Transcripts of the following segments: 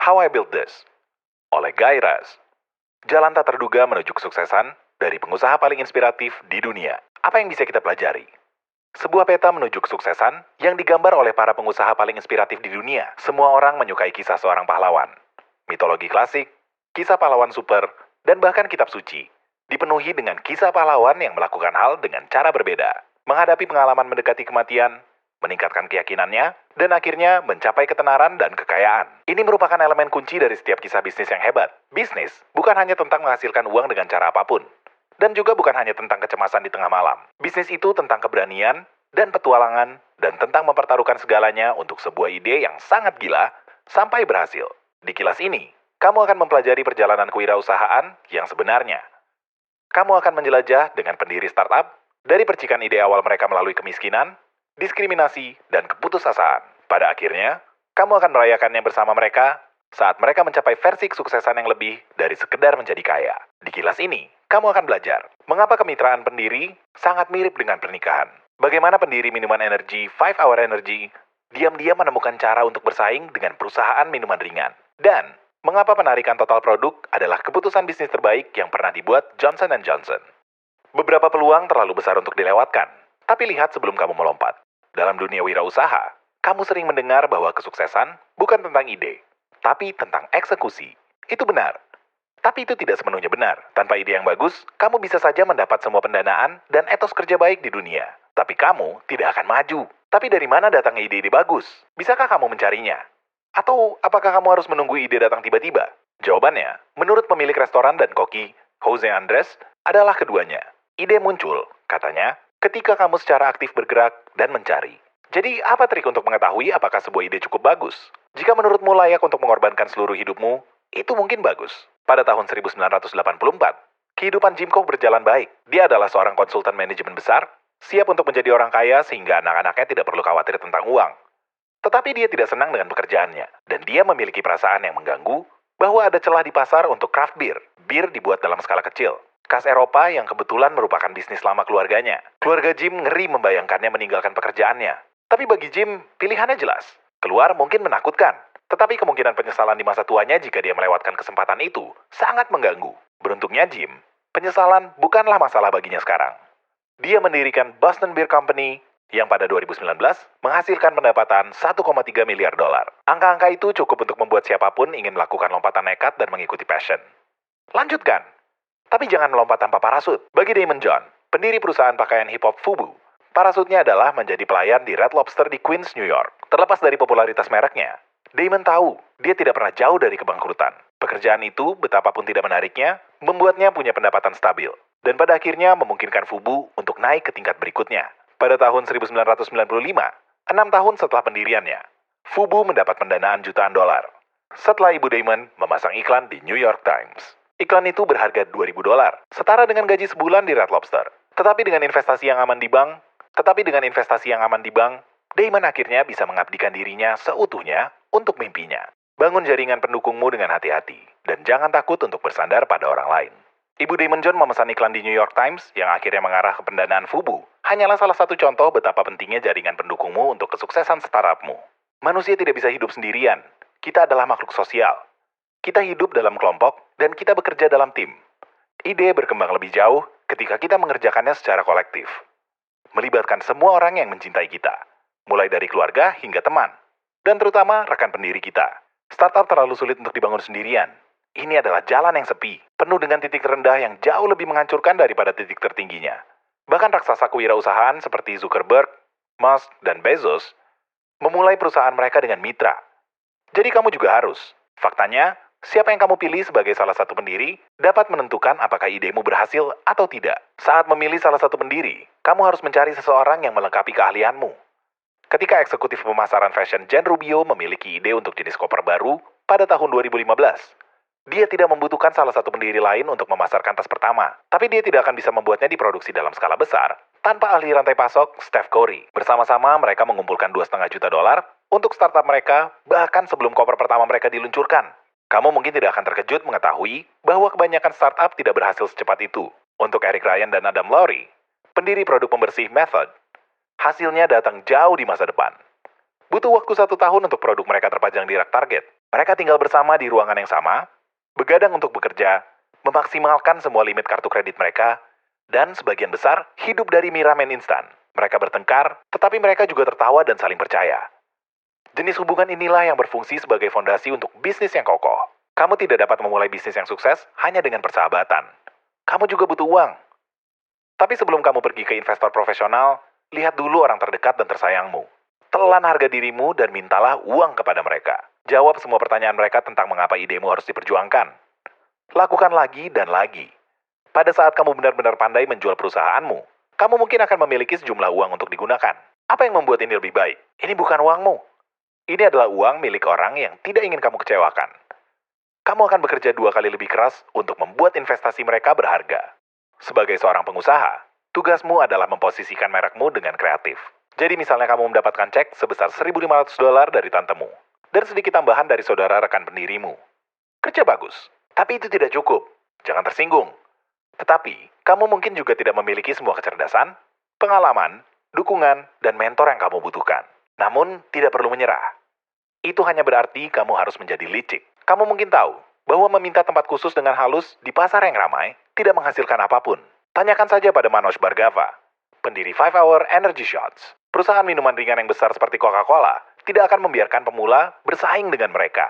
How I Built This oleh Guy Raz. Jalan tak terduga menuju kesuksesan dari pengusaha paling inspiratif di dunia. Apa yang bisa kita pelajari? Sebuah peta menuju kesuksesan yang digambar oleh para pengusaha paling inspiratif di dunia. Semua orang menyukai kisah seorang pahlawan. Mitologi klasik, kisah pahlawan super, dan bahkan kitab suci dipenuhi dengan kisah pahlawan yang melakukan hal dengan cara berbeda. Menghadapi pengalaman mendekati kematian, meningkatkan keyakinannya, dan akhirnya mencapai ketenaran dan kekayaan. Ini merupakan elemen kunci dari setiap kisah bisnis yang hebat. Bisnis bukan hanya tentang menghasilkan uang dengan cara apapun, dan juga bukan hanya tentang kecemasan di tengah malam. Bisnis itu tentang keberanian dan petualangan, dan tentang mempertaruhkan segalanya untuk sebuah ide yang sangat gila sampai berhasil. Di kilas ini, kamu akan mempelajari perjalanan kewirausahaan yang sebenarnya. Kamu akan menjelajah dengan pendiri startup dari percikan ide awal mereka melalui kemiskinan, diskriminasi, dan keputusasaan. Pada akhirnya, kamu akan merayakannya bersama mereka saat mereka mencapai versi kesuksesan yang lebih dari sekedar menjadi kaya. Di kilas ini, kamu akan belajar mengapa kemitraan pendiri sangat mirip dengan pernikahan. Bagaimana pendiri minuman energi 5 Hour Energy diam-diam menemukan cara untuk bersaing dengan perusahaan minuman ringan. Dan mengapa penarikan total produk adalah keputusan bisnis terbaik yang pernah dibuat Johnson & Johnson. Beberapa peluang terlalu besar untuk dilewatkan, tapi lihat sebelum kamu melompat. Dalam dunia wirausaha, kamu sering mendengar bahwa kesuksesan bukan tentang ide, tapi tentang eksekusi. Itu benar. Tapi itu tidak sepenuhnya benar. Tanpa ide yang bagus, kamu bisa saja mendapat semua pendanaan dan etos kerja baik di dunia. Tapi kamu tidak akan maju. Tapi dari mana datangnya ide-ide bagus? Bisakah kamu mencarinya? Atau apakah kamu harus menunggu ide datang tiba-tiba? Jawabannya, menurut pemilik restoran dan koki, Jose Andres, adalah keduanya. Ide muncul, katanya, ketika kamu secara aktif bergerak dan mencari. Jadi, apa trik untuk mengetahui apakah sebuah ide cukup bagus? Jika menurutmu layak untuk mengorbankan seluruh hidupmu, itu mungkin bagus. Pada tahun 1984, kehidupan Jim Koch berjalan baik. Dia adalah seorang konsultan manajemen besar, siap untuk menjadi orang kaya sehingga anak-anaknya tidak perlu khawatir tentang uang. Tetapi dia tidak senang dengan pekerjaannya, dan dia memiliki perasaan yang mengganggu bahwa ada celah di pasar untuk craft beer. Bir dibuat dalam skala kecil. Khas Eropa yang kebetulan merupakan bisnis lama keluarganya. Keluarga Jim ngeri membayangkannya meninggalkan pekerjaannya. Tapi bagi Jim, pilihannya jelas. Keluar mungkin menakutkan, tetapi kemungkinan penyesalan di masa tuanya jika dia melewatkan kesempatan itu sangat mengganggu. Beruntungnya Jim, penyesalan bukanlah masalah baginya sekarang. Dia mendirikan Boston Beer Company yang pada 2019 menghasilkan pendapatan 1,3 miliar dolar. Angka-angka itu cukup untuk membuat siapapun ingin melakukan lompatan nekat dan mengikuti passion. Lanjutkan. Tapi jangan melompat tanpa parasut. Bagi Daymond John, pendiri perusahaan pakaian hip-hop FUBU, parasutnya adalah menjadi pelayan di Red Lobster di Queens, New York. Terlepas dari popularitas mereknya, Daymond tahu dia tidak pernah jauh dari kebangkrutan. Pekerjaan itu, betapapun tidak menariknya, membuatnya punya pendapatan stabil. Dan pada akhirnya memungkinkan FUBU untuk naik ke tingkat berikutnya. Pada tahun 1995, 6 tahun setelah pendiriannya, FUBU mendapat pendanaan jutaan dolar. Setelah Ibu Daymond memasang iklan di New York Times. Iklan itu berharga 2.000 dolar, setara dengan gaji sebulan di Red Lobster. Tetapi dengan investasi yang aman di bank, Daymond akhirnya bisa mengabdikan dirinya seutuhnya untuk mimpinya. Bangun jaringan pendukungmu dengan hati-hati, dan jangan takut untuk bersandar pada orang lain. Ibu Daymond John memesan iklan di New York Times yang akhirnya mengarah ke pendanaan FUBU. Hanyalah salah satu contoh betapa pentingnya jaringan pendukungmu untuk kesuksesan startupmu. Manusia tidak bisa hidup sendirian. Kita adalah makhluk sosial. Kita hidup dalam kelompok dan kita bekerja dalam tim. Ide berkembang lebih jauh ketika kita mengerjakannya secara kolektif. Melibatkan semua orang yang mencintai kita, mulai dari keluarga hingga teman, dan terutama rekan pendiri kita. Startup terlalu sulit untuk dibangun sendirian. Ini adalah jalan yang sepi, penuh dengan titik rendah yang jauh lebih menghancurkan daripada titik tertingginya. Bahkan raksasa kewirausahaan seperti Zuckerberg, Musk, dan Bezos memulai perusahaan mereka dengan mitra. Jadi kamu juga harus. Faktanya, siapa yang kamu pilih sebagai salah satu pendiri dapat menentukan apakah idemu berhasil atau tidak. Saat memilih salah satu pendiri, kamu harus mencari seseorang yang melengkapi keahlianmu. Ketika eksekutif pemasaran fashion Jen Rubio memiliki ide untuk jenis koper baru pada tahun 2015, dia tidak membutuhkan salah satu pendiri lain untuk memasarkan tas pertama. Tapi dia tidak akan bisa membuatnya diproduksi dalam skala besar tanpa ahli rantai pasok Steph Curry. Bersama-sama mereka mengumpulkan 2,5 juta dolar untuk startup mereka bahkan sebelum koper pertama mereka diluncurkan. Kamu mungkin tidak akan terkejut mengetahui bahwa kebanyakan startup tidak berhasil secepat itu. Untuk Eric Ryan dan Adam Lowry, pendiri produk pembersih Method, hasilnya datang jauh di masa depan. Butuh waktu 1 tahun untuk produk mereka terpajang di rak Target. Mereka tinggal bersama di ruangan yang sama, begadang untuk bekerja, memaksimalkan semua limit kartu kredit mereka, dan sebagian besar hidup dari mie ramen instan. Mereka bertengkar, tetapi mereka juga tertawa dan saling percaya. Jenis hubungan inilah yang berfungsi sebagai fondasi untuk bisnis yang kokoh. Kamu tidak dapat memulai bisnis yang sukses hanya dengan persahabatan. Kamu juga butuh uang. Tapi sebelum kamu pergi ke investor profesional, lihat dulu orang terdekat dan tersayangmu. Telan harga dirimu dan mintalah uang kepada mereka. Jawab semua pertanyaan mereka tentang mengapa idemu harus diperjuangkan. Lakukan lagi dan lagi. Pada saat kamu benar-benar pandai menjual perusahaanmu, kamu mungkin akan memiliki sejumlah uang untuk digunakan. Apa yang membuat ini lebih baik? Ini bukan uangmu. Ini adalah uang milik orang yang tidak ingin kamu kecewakan. Kamu akan bekerja 2 kali lebih keras untuk membuat investasi mereka berharga. Sebagai seorang pengusaha, tugasmu adalah memposisikan merekmu dengan kreatif. Jadi misalnya kamu mendapatkan cek sebesar $1.500 dari tantemu, dan sedikit tambahan dari saudara rekan pendirimu. Kerja bagus, tapi itu tidak cukup. Jangan tersinggung. Tetapi, kamu mungkin juga tidak memiliki semua kecerdasan, pengalaman, dukungan, dan mentor yang kamu butuhkan. Namun, tidak perlu menyerah. Itu hanya berarti kamu harus menjadi licik. Kamu mungkin tahu bahwa meminta tempat khusus dengan halus di pasar yang ramai tidak menghasilkan apapun. Tanyakan saja pada Manoj Bhargava, pendiri 5-Hour Energy Shots. Perusahaan minuman ringan yang besar seperti Coca-Cola tidak akan membiarkan pemula bersaing dengan mereka.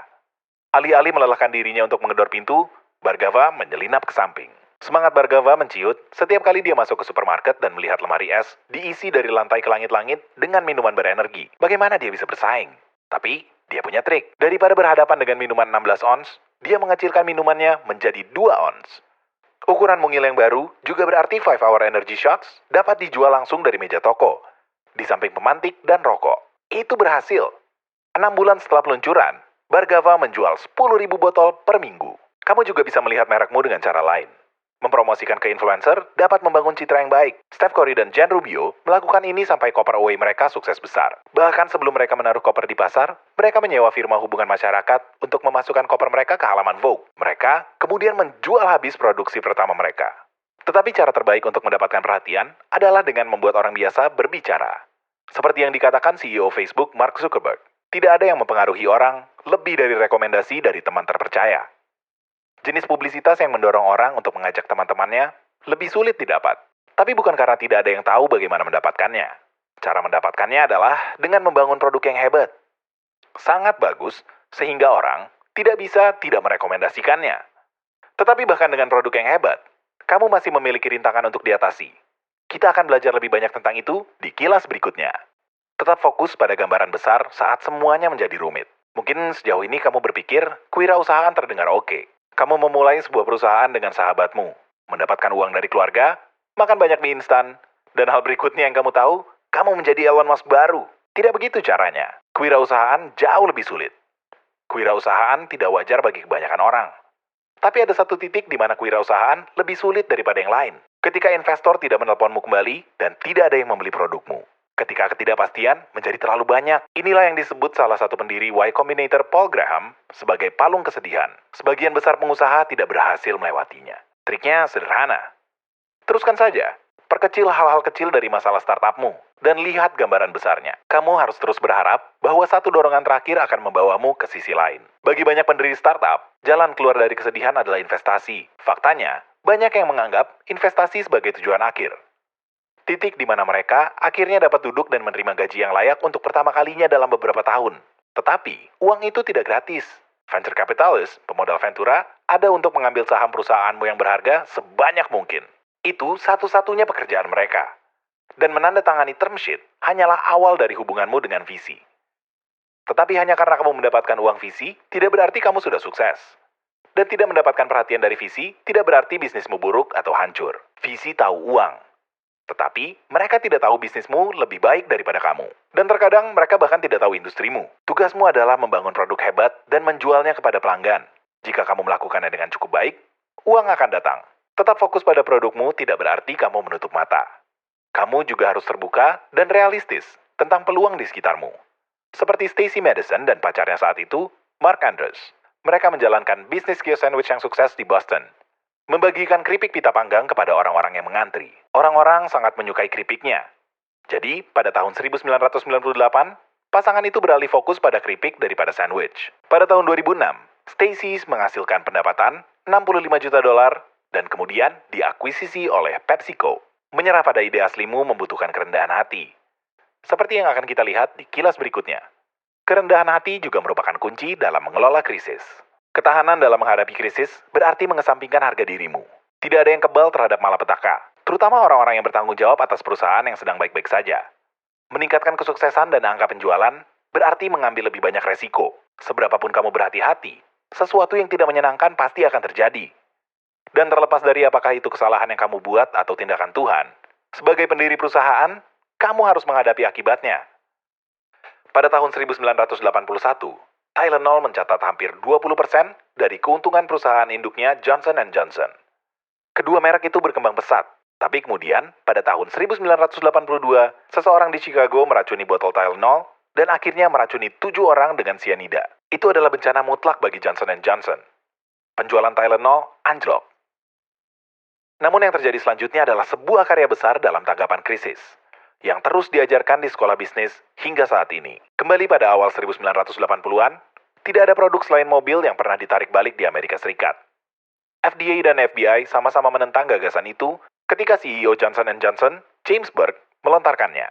Alih-alih melelahkan dirinya untuk menggedor pintu, Bhargava menyelinap ke samping. Semangat Bhargava menciut setiap kali dia masuk ke supermarket dan melihat lemari es diisi dari lantai ke langit-langit dengan minuman berenergi. Bagaimana dia bisa bersaing? Tapi, dia punya trik. Daripada berhadapan dengan minuman 16 ons, dia mengecilkan minumannya menjadi 2 ons. Ukuran mungil yang baru juga berarti 5-Hour Energy Shots dapat dijual langsung dari meja toko, di samping pemantik dan rokok. Itu berhasil. 6 bulan setelah peluncuran, Bhargava menjual 10.000 botol per minggu. Kamu juga bisa melihat merekmu dengan cara lain. Mempromosikan ke influencer dapat membangun citra yang baik. Steph Curry dan Jan Rubio melakukan ini sampai koper away mereka sukses besar. Bahkan sebelum mereka menaruh koper di pasar, mereka menyewa firma hubungan masyarakat untuk memasukkan koper mereka ke halaman Vogue. Mereka kemudian menjual habis produksi pertama mereka. Tetapi cara terbaik untuk mendapatkan perhatian adalah dengan membuat orang biasa berbicara. Seperti yang dikatakan CEO Facebook Mark Zuckerberg, tidak ada yang mempengaruhi orang lebih dari rekomendasi dari teman terpercaya. Jenis publisitas yang mendorong orang untuk mengajak teman-temannya lebih sulit didapat. Tapi bukan karena tidak ada yang tahu bagaimana mendapatkannya. Cara mendapatkannya adalah dengan membangun produk yang hebat. Sangat bagus, sehingga orang tidak bisa tidak merekomendasikannya. Tetapi bahkan dengan produk yang hebat, kamu masih memiliki rintangan untuk diatasi. Kita akan belajar lebih banyak tentang itu di kilas berikutnya. Tetap fokus pada gambaran besar saat semuanya menjadi rumit. Mungkin sejauh ini kamu berpikir, kewirausahaan terdengar oke. Kamu memulai sebuah perusahaan dengan sahabatmu, mendapatkan uang dari keluarga, makan banyak mie instan, dan hal berikutnya yang kamu tahu, kamu menjadi Elon Musk baru. Tidak begitu caranya. Kewirausahaan jauh lebih sulit. Kewirausahaan tidak wajar bagi kebanyakan orang. Tapi ada satu titik di mana kewirausahaan lebih sulit daripada yang lain. Ketika investor tidak menelponmu kembali dan tidak ada yang membeli produkmu. Ketika ketidakpastian menjadi terlalu banyak, inilah yang disebut salah satu pendiri Y Combinator Paul Graham sebagai palung kesedihan. Sebagian besar pengusaha tidak berhasil melewatinya. Triknya sederhana. Teruskan saja, perkecil hal-hal kecil dari masalah startupmu, dan lihat gambaran besarnya. Kamu harus terus berharap bahwa satu dorongan terakhir akan membawamu ke sisi lain. Bagi banyak pendiri startup, jalan keluar dari kesedihan adalah investasi. Faktanya, banyak yang menganggap investasi sebagai tujuan akhir. Titik di mana mereka akhirnya dapat duduk dan menerima gaji yang layak untuk pertama kalinya dalam beberapa tahun. Tetapi, uang itu tidak gratis. Venture capitalist, pemodal ventura, ada untuk mengambil saham perusahaanmu yang berharga sebanyak mungkin. Itu satu-satunya pekerjaan mereka. Dan menandatangani term sheet hanyalah awal dari hubunganmu dengan visi. Tetapi hanya karena kamu mendapatkan uang visi, tidak berarti kamu sudah sukses. Dan tidak mendapatkan perhatian dari visi, tidak berarti bisnismu buruk atau hancur. Visi tahu uang. Tetapi, mereka tidak tahu bisnismu lebih baik daripada kamu. Dan terkadang mereka bahkan tidak tahu industrimu. Tugasmu adalah membangun produk hebat dan menjualnya kepada pelanggan. Jika kamu melakukannya dengan cukup baik, uang akan datang. Tetap fokus pada produkmu tidak berarti kamu menutup mata. Kamu juga harus terbuka dan realistis tentang peluang di sekitarmu. Seperti Stacy Madison dan pacarnya saat itu, Mark Andrews. Mereka menjalankan bisnis kiosk sandwich yang sukses di Boston. Membagikan keripik pita panggang kepada orang-orang yang mengantri. Orang-orang sangat menyukai keripiknya. Jadi, pada tahun 1998, Pasangan itu beralih fokus pada keripik daripada sandwich. Pada tahun 2006, Stacy menghasilkan pendapatan $65 juta dan kemudian diakuisisi oleh PepsiCo. Menyerah pada ide aslimu membutuhkan kerendahan hati. Seperti yang akan kita lihat di kilas berikutnya. Kerendahan hati juga merupakan kunci dalam mengelola krisis. Ketahanan dalam menghadapi krisis berarti mengesampingkan harga dirimu. Tidak ada yang kebal terhadap malapetaka, terutama orang-orang yang bertanggung jawab atas perusahaan yang sedang baik-baik saja. Meningkatkan kesuksesan dan angka penjualan berarti mengambil lebih banyak resiko. Seberapapun kamu berhati-hati, sesuatu yang tidak menyenangkan pasti akan terjadi. Dan terlepas dari apakah itu kesalahan yang kamu buat atau tindakan Tuhan, sebagai pendiri perusahaan, kamu harus menghadapi akibatnya. Pada tahun 1981, Tylenol mencatat hampir 20% dari keuntungan perusahaan induknya Johnson & Johnson. Kedua merek itu berkembang pesat. Tapi kemudian, pada tahun 1982, seseorang di Chicago meracuni botol Tylenol dan akhirnya meracuni 7 orang dengan sianida. Itu adalah bencana mutlak bagi Johnson & Johnson. Penjualan Tylenol anjlok. Namun yang terjadi selanjutnya adalah sebuah karya besar dalam tanggapan krisis, yang terus diajarkan di sekolah bisnis hingga saat ini. Kembali pada awal 1980-an, tidak ada produk selain mobil yang pernah ditarik balik di Amerika Serikat. FDA dan FBI sama-sama menentang gagasan itu ketika CEO Johnson & Johnson, James Burke, melontarkannya.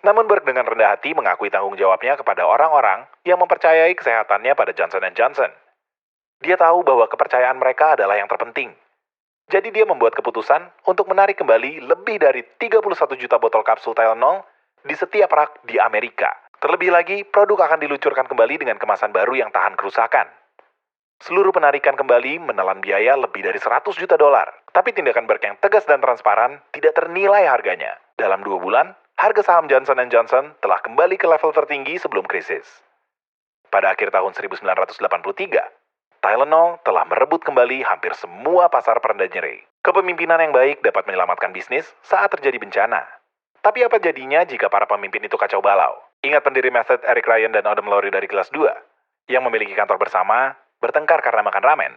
Namun Burke dengan rendah hati mengakui tanggung jawabnya kepada orang-orang yang mempercayai kesehatannya pada Johnson & Johnson. Dia tahu bahwa kepercayaan mereka adalah yang terpenting. Jadi dia membuat keputusan untuk menarik kembali lebih dari 31 juta botol kapsul Tylenol di setiap rak di Amerika. Terlebih lagi, produk akan diluncurkan kembali dengan kemasan baru yang tahan kerusakan. Seluruh penarikan kembali menelan biaya lebih dari 100 juta dolar. Tapi tindakan Burke yang tegas dan transparan tidak ternilai harganya. Dalam 2 bulan, harga saham Johnson & Johnson telah kembali ke level tertinggi sebelum krisis. Pada akhir tahun 1983, Tylenol telah merebut kembali hampir semua pasar pereda nyeri. Kepemimpinan yang baik dapat menyelamatkan bisnis saat terjadi bencana. Tapi apa jadinya jika para pemimpin itu kacau balau? Ingat pendiri Method Eric Ryan dan Adam Lowry dari kelas 2 yang memiliki kantor bersama, bertengkar karena makan ramen.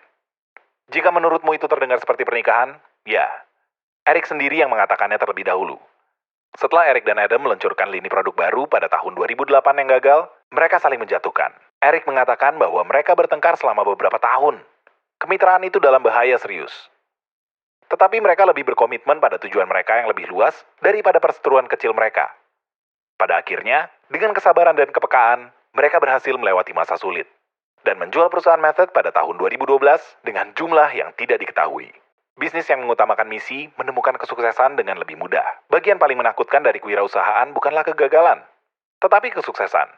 Jika menurutmu itu terdengar seperti pernikahan, ya, Eric sendiri yang mengatakannya terlebih dahulu. Setelah Eric dan Adam meluncurkan lini produk baru pada tahun 2008 yang gagal, mereka saling menjatuhkan. Eric mengatakan bahwa mereka bertengkar selama beberapa tahun. Kemitraan itu dalam bahaya serius. Tetapi mereka lebih berkomitmen pada tujuan mereka yang lebih luas daripada perseteruan kecil mereka. Pada akhirnya, dengan kesabaran dan kepekaan, mereka berhasil melewati masa sulit dan menjual perusahaan Method pada tahun 2012 dengan jumlah yang tidak diketahui. Bisnis yang mengutamakan misi menemukan kesuksesan dengan lebih mudah. Bagian paling menakutkan dari kewirausahaan bukanlah kegagalan, tetapi kesuksesan.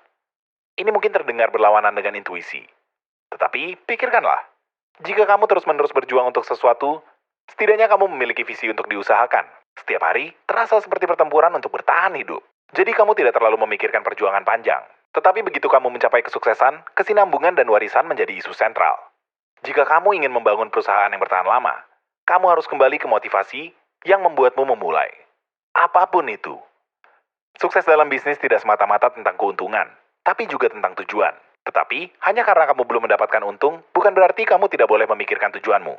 Ini mungkin terdengar berlawanan dengan intuisi. Tetapi pikirkanlah, jika kamu terus-menerus berjuang untuk sesuatu, setidaknya kamu memiliki visi untuk diusahakan. Setiap hari terasa seperti pertempuran untuk bertahan hidup. Jadi kamu tidak terlalu memikirkan perjuangan panjang. Tetapi begitu kamu mencapai kesuksesan, kesinambungan dan warisan menjadi isu sentral. Jika kamu ingin membangun perusahaan yang bertahan lama, kamu harus kembali ke motivasi yang membuatmu memulai. Apapun itu. Sukses dalam bisnis tidak semata-mata tentang keuntungan, tapi juga tentang tujuan. Tetapi, hanya karena kamu belum mendapatkan untung, bukan berarti kamu tidak boleh memikirkan tujuanmu.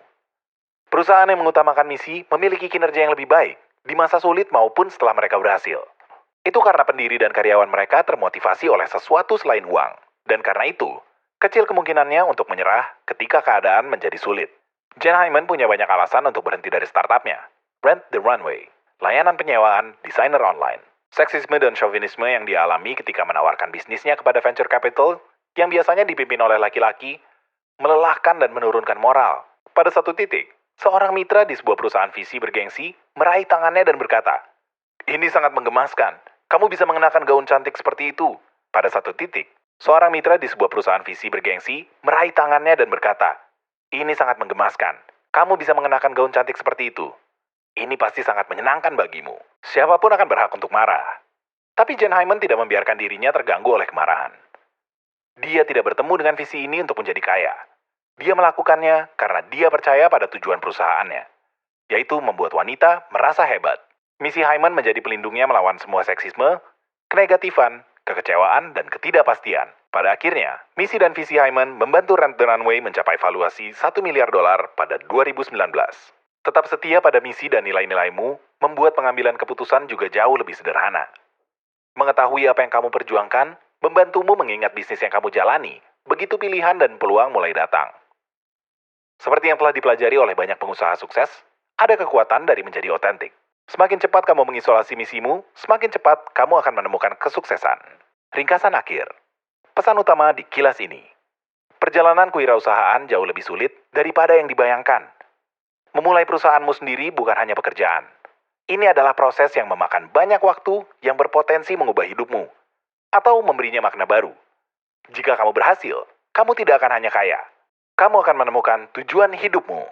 Perusahaan yang mengutamakan misi memiliki kinerja yang lebih baik, di masa sulit maupun setelah mereka berhasil. Itu karena pendiri dan karyawan mereka termotivasi oleh sesuatu selain uang. Dan karena itu, kecil kemungkinannya untuk menyerah ketika keadaan menjadi sulit. Jen Hyman punya banyak alasan untuk berhenti dari startupnya. Rent the Runway, layanan penyewaan desainer online. Seksisme dan chauvinisme yang dialami ketika menawarkan bisnisnya kepada venture capital yang biasanya dipimpin oleh laki-laki, melelahkan dan menurunkan moral. Pada satu titik, seorang mitra di sebuah perusahaan visi bergengsi meraih tangannya dan berkata, "Ini sangat menggemaskan. Kamu bisa mengenakan gaun cantik seperti itu." Pada satu titik, seorang mitra di sebuah perusahaan visi bergengsi meraih tangannya dan berkata, "Ini sangat menggemaskan. Kamu bisa mengenakan gaun cantik seperti itu. Ini pasti sangat menyenangkan bagimu." Siapapun akan berhak untuk marah. Tapi Jen Hyman tidak membiarkan dirinya terganggu oleh kemarahan. Dia tidak bertemu dengan visi ini untuk menjadi kaya. Dia melakukannya karena dia percaya pada tujuan perusahaannya, yaitu membuat wanita merasa hebat. Misi Hyman menjadi pelindungnya melawan semua seksisme, kenegatifan, kekecewaan, dan ketidakpastian. Pada akhirnya, misi dan visi Hyman membantu Rent the Runway mencapai valuasi $1 miliar pada 2019. Tetap setia pada misi dan nilai-nilaimu, membuat pengambilan keputusan juga jauh lebih sederhana. Mengetahui apa yang kamu perjuangkan, membantumu mengingat bisnis yang kamu jalani, begitu pilihan dan peluang mulai datang. Seperti yang telah dipelajari oleh banyak pengusaha sukses, ada kekuatan dari menjadi otentik. Semakin cepat kamu mengisolasi misimu, semakin cepat kamu akan menemukan kesuksesan. Ringkasan akhir. Pesan utama di kilas ini. Perjalanan kewirausahaan jauh lebih sulit daripada yang dibayangkan. Memulai perusahaanmu sendiri bukan hanya pekerjaan. Ini adalah proses yang memakan banyak waktu yang berpotensi mengubah hidupmu atau memberinya makna baru. Jika kamu berhasil, kamu tidak akan hanya kaya. Kamu akan menemukan tujuan hidupmu.